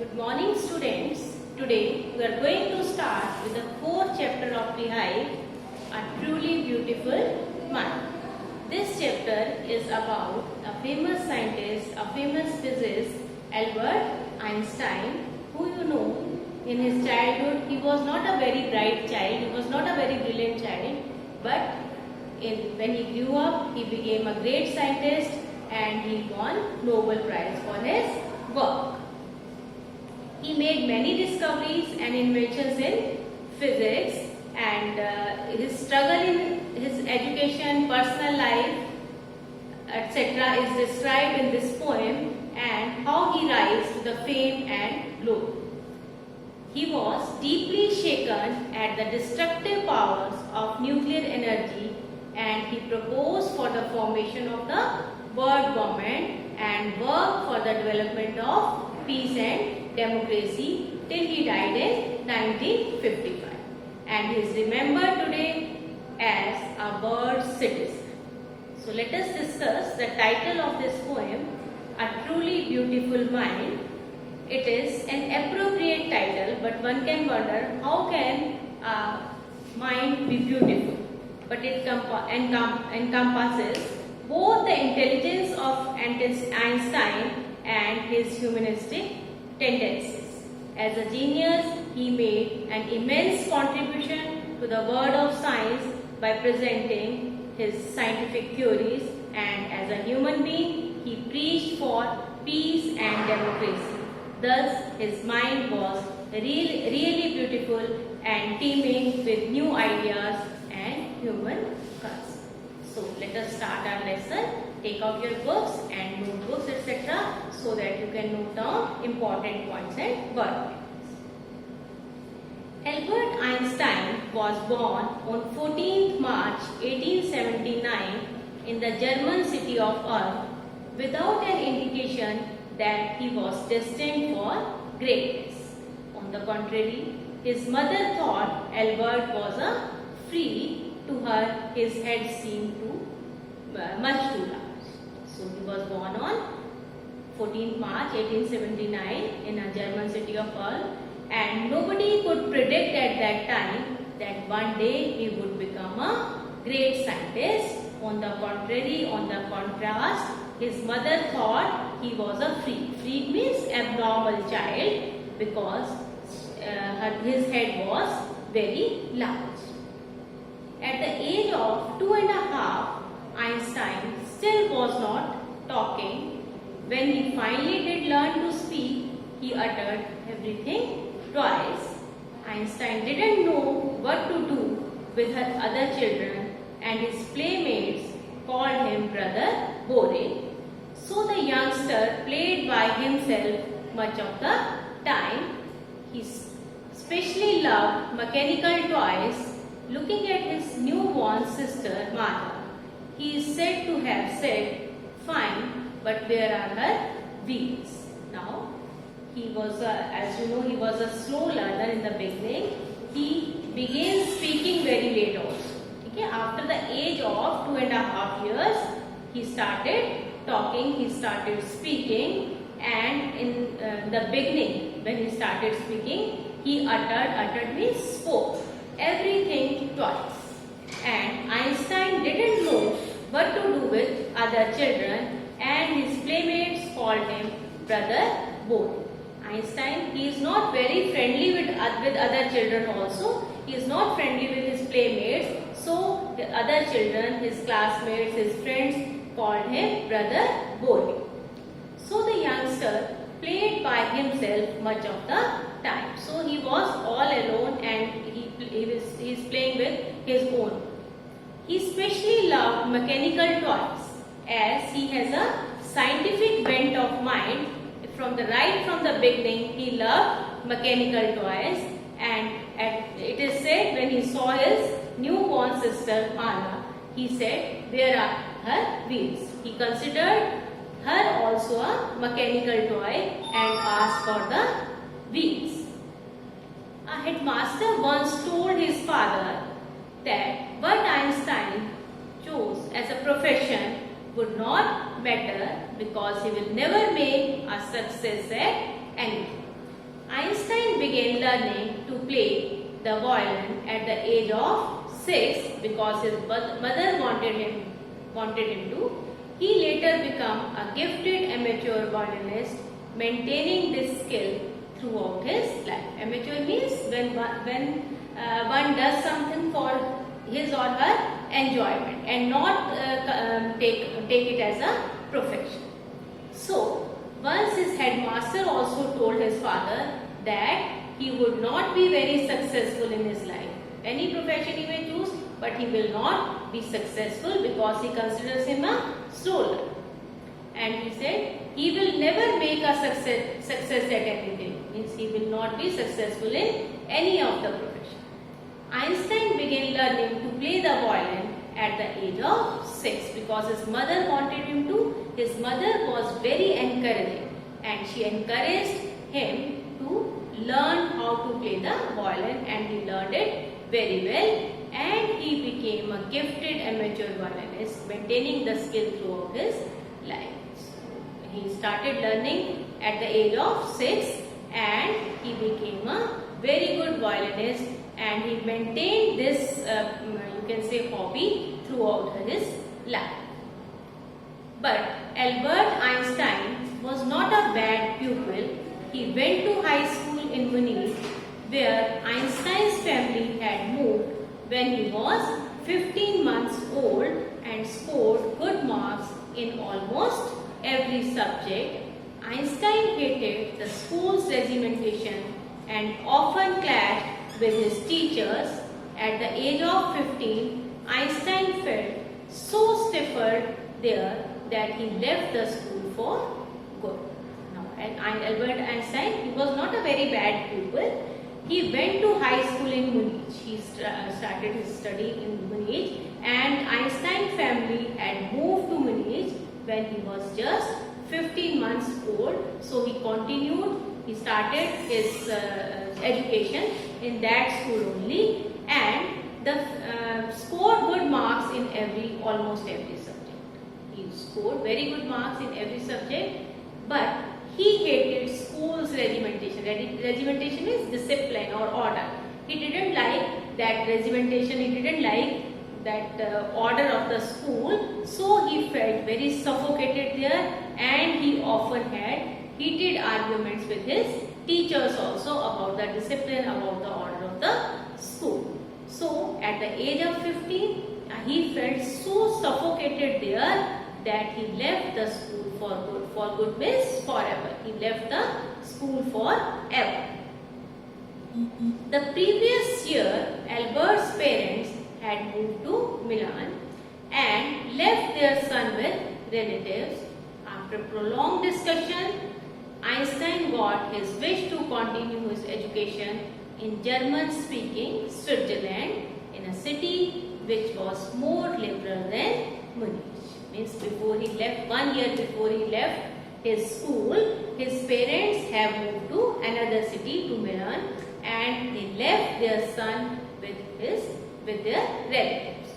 Good morning students. Today we are going to start with the fourth chapter of Beehive, A Truly Beautiful Mind. This chapter is about a famous scientist, a famous physicist, Albert Einstein, who you know in his childhood he was not a very bright child, he was not a very brilliant child, but when he grew up he became a great scientist and he won Nobel Prize for his work. He made many discoveries and inventions in physics, and his struggle in his education, personal life, etc. is described in this poem, and how he rose to the fame and glory. He was deeply shaken at the destructive powers of nuclear energy, and he proposed for the formation of the world government and worked for the development of peace and democracy till he died in 1955, and he is remembered today as a world citizen. So let us discuss the title of this poem, A Truly Beautiful Mind. It is an appropriate title, but one can wonder how can a mind be beautiful? But it encompasses both the intelligence of Einstein and his humanistic tendencies. As a genius, he made an immense contribution to the world of science by presenting his scientific theories, and as a human being, he preached for peace and democracy. Thus, his mind was really beautiful and teeming with new ideas and human cause. So, let us start our lesson. Take out your books and notebooks, etc., so that you can note down important points and word. Albert Einstein was born on 14th March 1879 in the German city of Ulm without an indication that he was destined for greatness. On the contrary, his mother thought Albert was a freak. To her, his head seemed much too large. So he was born on 14th March 1879 in a German city of Ulm, and nobody could predict at that time that one day he would become a great scientist. On the contrary, on the contrast, his mother thought he was a freak. Freak means abnormal child, because his head was very large. At the age of 2.5, Einstein still was not talking. When he finally did learn to speak, he uttered everything twice. Einstein didn't know what to do with her other children, and his playmates called him Brother Boring. So the youngster played by himself much of the time. He especially loved mechanical toys. Looking at his newborn sister Martha, he is said to have said, "Fine, but where are her wheels?" Now, he was, as you know, he was a slow learner in the beginning. He began speaking very late also. Okay? After the age of 2.5 years, he started talking, he started speaking, and in the beginning, when he started speaking, he uttered means spoke everything twice, and Einstein didn't know what to do with other children, and his playmates called him Brother Boring. Einstein, he is not very friendly with other children also. He is not friendly with his playmates, so the other children, his classmates, his friends called him Brother Boring. So the youngster played by himself much of the time. So he was all alone, and he is playing with his own. He especially loved mechanical toys, as he has a scientific bent of mind. From the beginning, he loved mechanical toys, and it is said when he saw his newborn sister Anna, he said, "Where are her wheels?" He considered her also a mechanical toy and asked for the wheels. A headmaster once told his father that what Einstein chose as a profession would not matter because he will never make a success at anything. Einstein began learning to play the violin at the age of 6 because his mother wanted him to. He later became a gifted amateur violinist, maintaining this skill throughout his life. Amateur means when one does something for his or her enjoyment and not take it as a profession. So, once his headmaster also told his father that he would not be very successful in his life. Any profession he may choose, but he will not be successful because he considers him a slow learner. And he said he will never make a success at anything. Means he will not be successful in any of the profession. Einstein began learning to play the violin at the age of 6 because his mother wanted him to. His mother was very encouraging and she encouraged him to learn how to play the violin, and he learned it very well, and he became a gifted amateur violinist, maintaining the skill throughout his life. So he started learning at the age of 6 and he became a very good violinist, and he maintained this you can say hobby throughout his life. But Albert Einstein was not a bad pupil. He went to high school in Munich, where Einstein's family had moved when he was 15 months old, and scored good marks in almost every subject. Einstein hated the school's regimentation and often clashed with his teachers. At the age of 15, Einstein felt so stifled there that he left the school for good. Now, Albert Einstein, he was not a very bad pupil. He went to high school in Munich. He started his study in Munich, and Einstein family had moved to Munich when he was just 15 months old. So he continued, he started his education in that school only, and scored good marks in almost every subject. He scored very good marks in every subject, but he hated school's regimentation. Regimentation is discipline or order. He didn't like that regimentation, he didn't like that order of the school, so he felt very suffocated there, and he often had heated arguments with his teachers also about the discipline, about the order of the school. So at the age of 15, he felt so suffocated there that he left the school for good. For good means forever. He left the school forever. The previous year, Albert's parents had moved to Milan and left their son with relatives. After prolonged discussion, Einstein got his wish to continue his education in German-speaking Switzerland, in a city which was more liberal than Munich. Means before he left, 1 year before he left his school, his parents have moved to another city, to Milan, and they left their son with their relatives.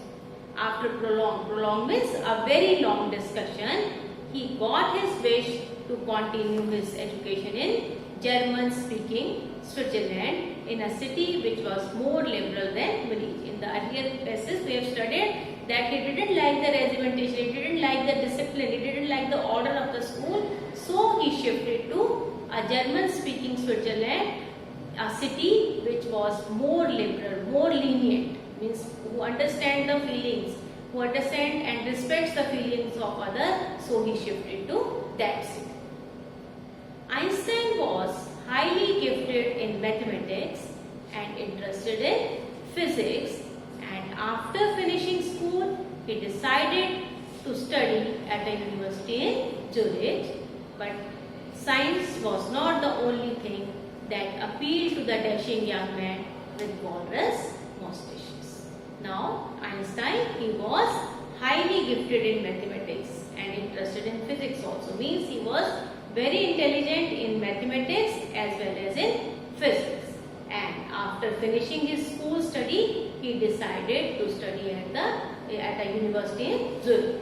After prolonged means a very long discussion, he got his wish to continue his education in German-speaking Switzerland, in a city which was more liberal than Munich. In the earlier classes we have studied that he didn't like the regimentation, he didn't like the discipline, he didn't like the order of the school, so he shifted to a German-speaking Switzerland, a city which was more liberal, more lenient, means who understand the feelings, who understand and respects the feelings of others, so he shifted to that city. Einstein was highly gifted in mathematics and interested in physics, and after finishing school, he decided to study at a university in Zurich. But science was not the only thing that appealed to the dashing young man with walrus mustaches. Now, Einstein, he was highly gifted in mathematics and interested in physics also. Means he was very intelligent in mathematics as well as in physics. And after finishing his school study, he decided to study at a university in Zurich.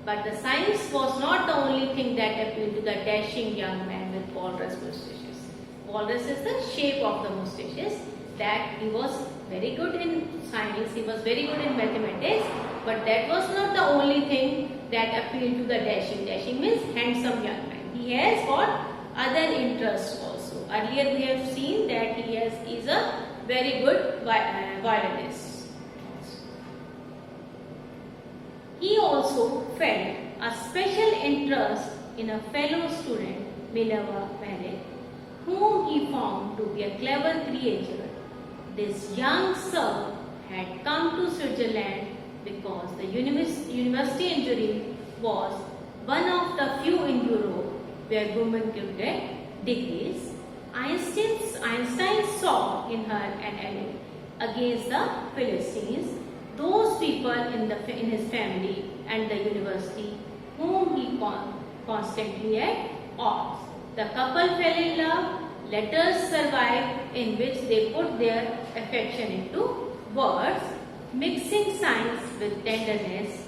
But the science was not the only thing that appealed to the dashing young man with walrus mustaches. Walrus is the shape of the mustaches. That he was very good in science, he was very good in mathematics, but that was not the only thing that appealed to the Dashing. Dashing means handsome young man. He has got other interests also. Earlier we have seen that he is a very good violinist. He also felt a special interest in a fellow student, Minerva Merrick, whom he found to be a clever creature. This young Sir had come to Switzerland because the university in Zurich was one of the few in Europe where women could get degrees. Einstein saw in her an ally against the Philistines, those people in his family and the university whom he constantly at odds. The couple fell in love. Letters survived in which they put their affection into words, mixing science with tenderness.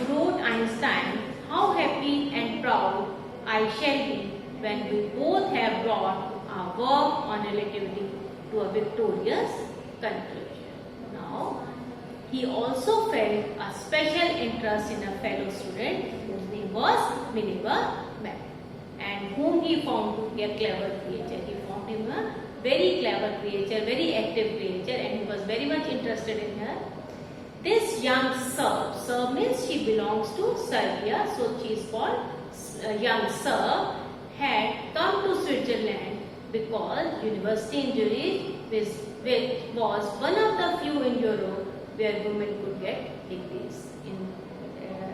Wrote Einstein, "How happy and proud I shall be when we both have brought our work on relativity to a victorious conclusion." Now, he also felt a special interest in a fellow student whose name was Minerva Merrick, and whom he found to be a clever creature. He found him a very clever creature, very active creature, and he was very much interested in her. This young Serb means she belongs to Serbia, so she is called young Serb, had come to Switzerland because University in Zurich, which was one of the few in Europe where women could get degrees.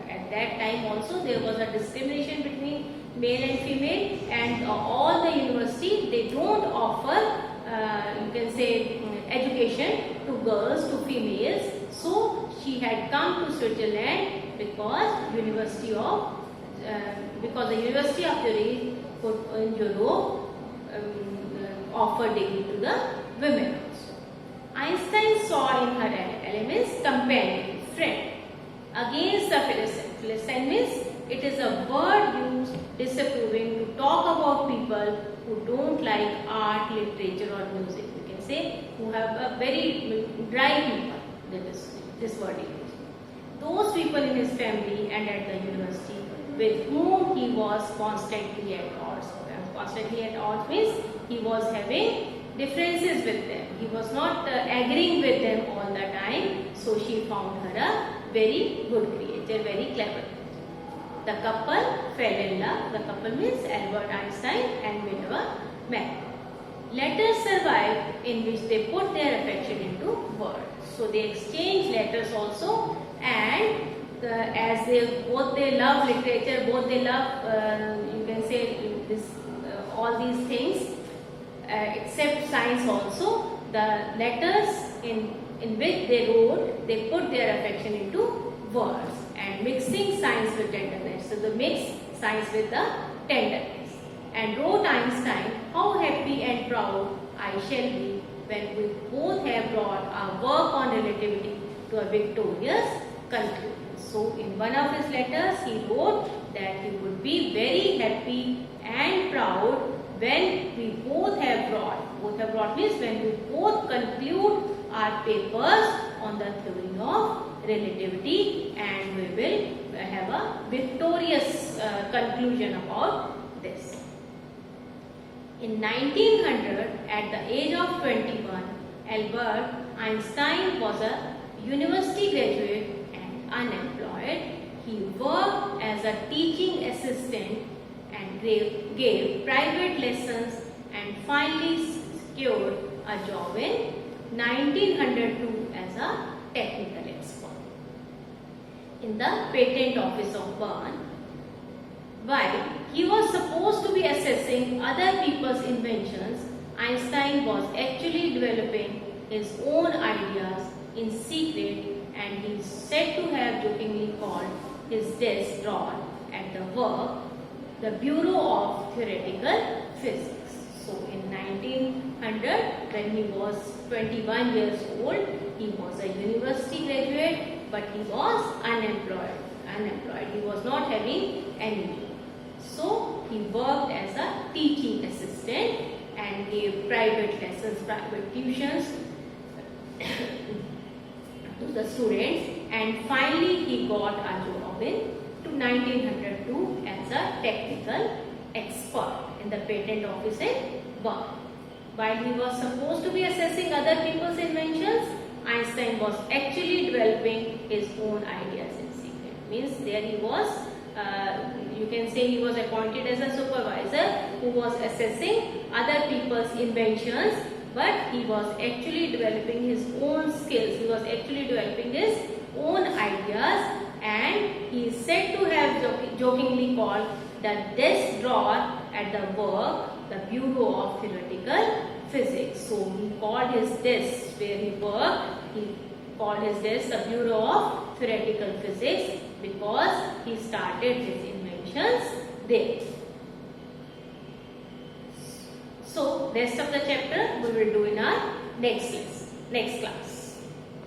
At that time also there was a discrimination between male and female, and all the university, they don't offer you can say education to girls, to females. So she had come to Switzerland because the University of Zurich in Europe offer degree to the women also. Einstein saw in her elements companion, friend, against the Philistine. Philistine means it is a word used disapproving to talk about people who don't like art, literature or music. You can say who have a very dry people. That is this word is used. Those people in his family and at the university with whom he was constantly at odds. Constantly at odds means he was having differences with them. He was not agreeing with them all the time. So she found her a very good creature, very clever. The couple fell in love. The couple means Albert Einstein and Minerva Merrick. Letters survived in which they put their affection into words. So they exchanged letters also, and as they love literature, both they love you can say this all these things except science also. The letters in which they wrote, they put their affection into words, and mixing science with tenderness. So they mix science with the tenderness. And wrote Einstein, "How happy and proud I shall be when we both have brought our work on relativity to a victorious conclusion." So in one of his letters he wrote that he would be very happy and proud when we both have brought means when we both conclude our papers on the theory of relativity, and we will have a victorious conclusion about this. In 1900, at the age of 21, Albert Einstein was a university graduate and unemployed. He worked as a teaching assistant and gave private lessons, and finally secured a job in 1902 as a technical expert in the patent office of Bern. While he was supposed to be assessing other people's inventions, Einstein was actually developing his own ideas in secret, and he is said to have jokingly called his desk drawer at the work the Bureau of Theoretical Physics. So in 1900, when he was 21 years old, he was a university graduate, but he was unemployed. He was not having any job. So he worked as a teaching assistant, and gave private lessons, private tuitions to the students, and finally he got a job in 1902 as a technical expert in the patent office in Bern. While he was supposed to be assessing other people's inventions, Einstein was actually developing his own ideas in secret. Means there he was, you can say he was appointed as a supervisor who was assessing other people's inventions, but he was actually developing his own skills. He was actually developing his own ideas, and he is said to have jokingly called the desk drawer at the work the Bureau of Theoretical Physics. So he called his desk where he worked, he called his desk the Bureau of Theoretical Physics because he started his inventions there. So rest of the chapter we will do in our next class.